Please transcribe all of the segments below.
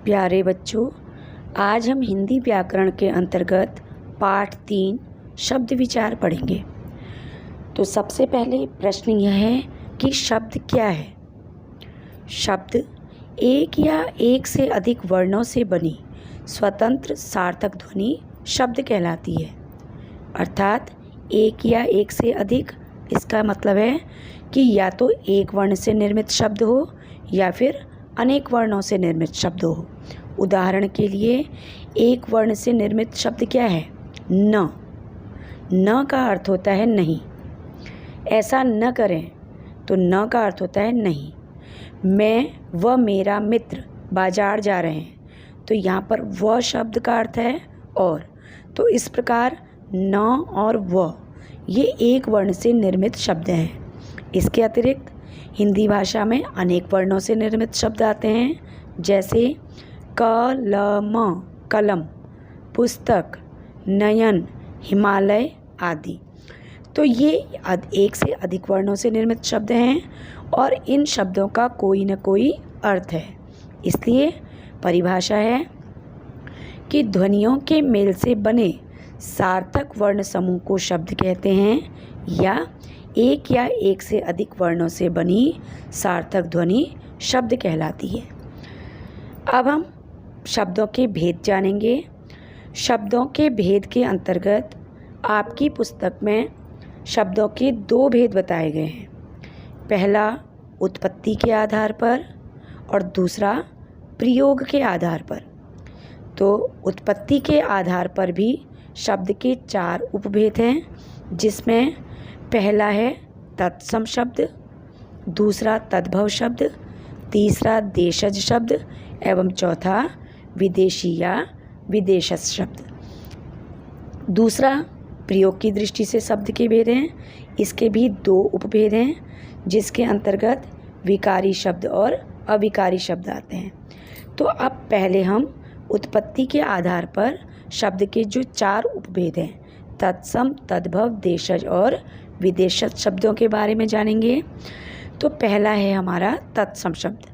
प्यारे बच्चों, आज हम हिंदी व्याकरण के अंतर्गत पाठ 3 शब्द विचार पढ़ेंगे। तो सबसे पहले प्रश्न यह है कि शब्द क्या है। शब्द एक या एक से अधिक वर्णों से बनी स्वतंत्र सार्थक ध्वनि शब्द कहलाती है। अर्थात एक या एक से अधिक, इसका मतलब है कि या तो एक वर्ण से निर्मित शब्द हो या फिर अनेक वर्णों से निर्मित शब्द हो। उदाहरण के लिए एक वर्ण से निर्मित शब्द क्या है? न। न का अर्थ होता है नहीं। ऐसा न करें तो न का अर्थ होता है नहीं। मैं व मेरा मित्र बाजार जा रहे हैं, तो यहाँ पर व शब्द का अर्थ है और। तो इस प्रकार न और व ये एक वर्ण से निर्मित शब्द हैं। इसके अतिरिक्त हिंदी भाषा में अनेक वर्णों से निर्मित शब्द आते हैं, जैसे कलम, कलम, पुस्तक, नयन, हिमालय आदि। तो ये एक से अधिक वर्णों से निर्मित शब्द हैं और इन शब्दों का कोई न कोई अर्थ है। इसलिए परिभाषा है कि ध्वनियों के मेल से बने सार्थक वर्ण समूह को शब्द कहते हैं, या एक से अधिक वर्णों से बनी सार्थक ध्वनि शब्द कहलाती है। अब हम शब्दों के भेद जानेंगे। शब्दों के भेद के अंतर्गत आपकी पुस्तक में शब्दों के 2 भेद बताए गए हैं। पहला उत्पत्ति के आधार पर और दूसरा प्रयोग के आधार पर। तो उत्पत्ति के आधार पर भी शब्द के 4 उपभेद हैं, जिसमें पहला है तत्सम शब्द, दूसरा तद्भव शब्द, तीसरा देशज शब्द एवं चौथा विदेशी या विदेशज शब्द। दूसरा प्रयोग की दृष्टि से शब्द के भेद हैं। इसके भी 2 उपभेद हैं, जिसके अंतर्गत विकारी शब्द और अविकारी शब्द आते हैं। तो अब पहले हम उत्पत्ति के आधार पर शब्द के जो 4 उपभेद हैं, तत्सम, तद्भव, देशज और विदेशज शब्दों के बारे में जानेंगे। तो पहला है हमारा तत्सम शब्द।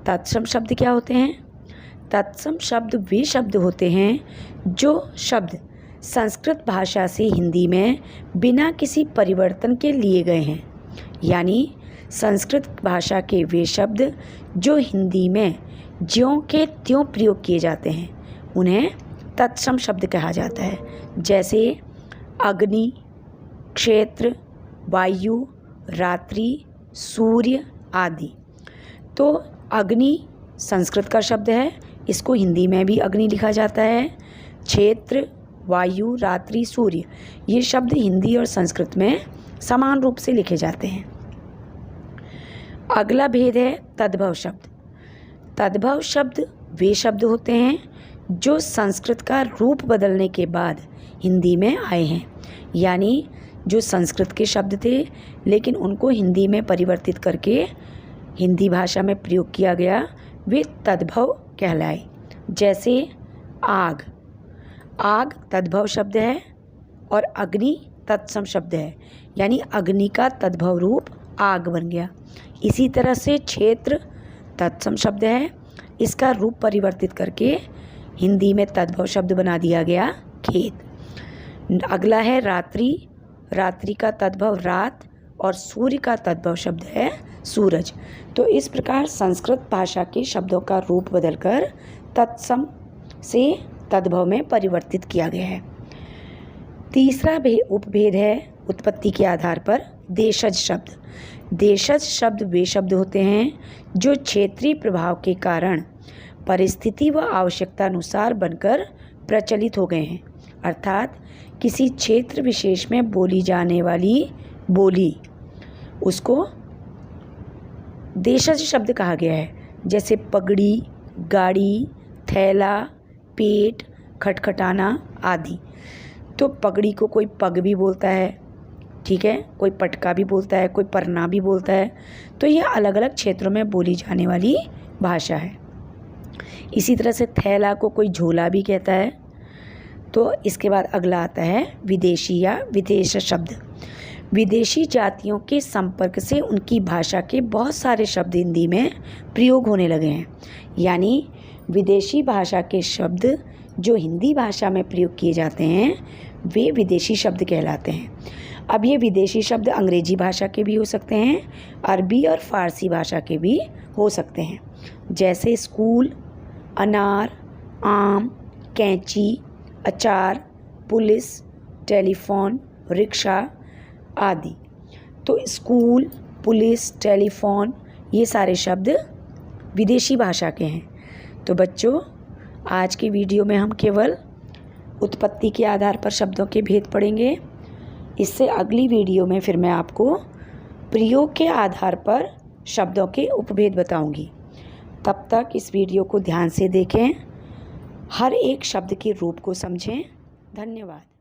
तत्सम शब्द क्या होते हैं? तत्सम शब्द वे शब्द होते हैं जो शब्द संस्कृत भाषा से हिंदी में बिना किसी परिवर्तन के लिए गए हैं। यानी संस्कृत भाषा के वे शब्द जो हिंदी में ज्यों के त्यों प्रयोग किए जाते हैं, उन्हें तत्सम शब्द कहा जाता है। जैसे अग्नि, क्षेत्र, वायु, रात्रि, सूर्य आदि। तो अग्नि संस्कृत का शब्द है, इसको हिंदी में भी अग्नि लिखा जाता है। क्षेत्र, वायु, रात्रि, सूर्य ये शब्द हिंदी और संस्कृत में समान रूप से लिखे जाते हैं। अगला भेद है तद्भव शब्द। तद्भव शब्द वे शब्द होते हैं जो संस्कृत का रूप बदलने के बाद हिंदी में आए हैं। यानी जो संस्कृत के शब्द थे लेकिन उनको हिंदी में परिवर्तित करके हिंदी भाषा में प्रयोग किया गया, वे तद्भव कहलाए। जैसे आग, आग तद्भव शब्द है और अग्नि तत्सम शब्द है, यानी अग्नि का तद्भव रूप आग बन गया। इसी तरह से क्षेत्र तत्सम शब्द है, इसका रूप परिवर्तित करके हिंदी में तद्भव शब्द बना दिया गया खेत। अगला है रात्रि। रात्रि का तद्भव रात और सूर्य का तद्भव शब्द है सूरज। तो इस प्रकार संस्कृत भाषा के शब्दों का रूप बदलकर तत्सम से तद्भव में परिवर्तित किया गया है। तीसरा उपभेद है उत्पत्ति के आधार पर देशज शब्द। देशज शब्द वे शब्द होते हैं जो क्षेत्रीय प्रभाव के कारण परिस्थिति व आवश्यकता अनुसार बनकर प्रचलित हो गए हैं। अर्थात किसी क्षेत्र विशेष में बोली जाने वाली बोली, उसको देशज शब्द कहा गया है। जैसे पगड़ी, गाड़ी, थैला, पेट, खटखटाना आदि। तो पगड़ी को कोई पग भी बोलता है, ठीक है, कोई पटका भी बोलता है, कोई परना भी बोलता है। तो ये अलग अलग क्षेत्रों में बोली जाने वाली भाषा है। इसी तरह से थैला को कोई झोला भी कहता है। तो इसके बाद अगला आता है विदेशी या विदेश शब्द। विदेशी जातियों के संपर्क से उनकी भाषा के बहुत सारे शब्द हिंदी में प्रयोग होने लगे हैं। यानी विदेशी भाषा के शब्द जो हिंदी भाषा में प्रयोग किए जाते हैं वे विदेशी शब्द कहलाते हैं। अब ये विदेशी शब्द अंग्रेजी भाषा के भी हो सकते हैं, अरबी और फ़ारसी भाषा के भी हो सकते हैं, जैसे स्कूल, अनार, आम, कैंची, अचार, पुलिस, टेलीफोन, रिक्शा आदि। तो स्कूल, पुलिस, टेलीफोन ये सारे शब्द विदेशी भाषा के हैं। तो बच्चों, आज के वीडियो में हम केवल उत्पत्ति के आधार पर शब्दों के भेद पढ़ेंगे। इससे अगली वीडियो में फिर मैं आपको प्रयोग के आधार पर शब्दों के उपभेद बताऊंगी। तब तक इस वीडियो को ध्यान से देखें, हर एक शब्द के रूप को समझें। धन्यवाद।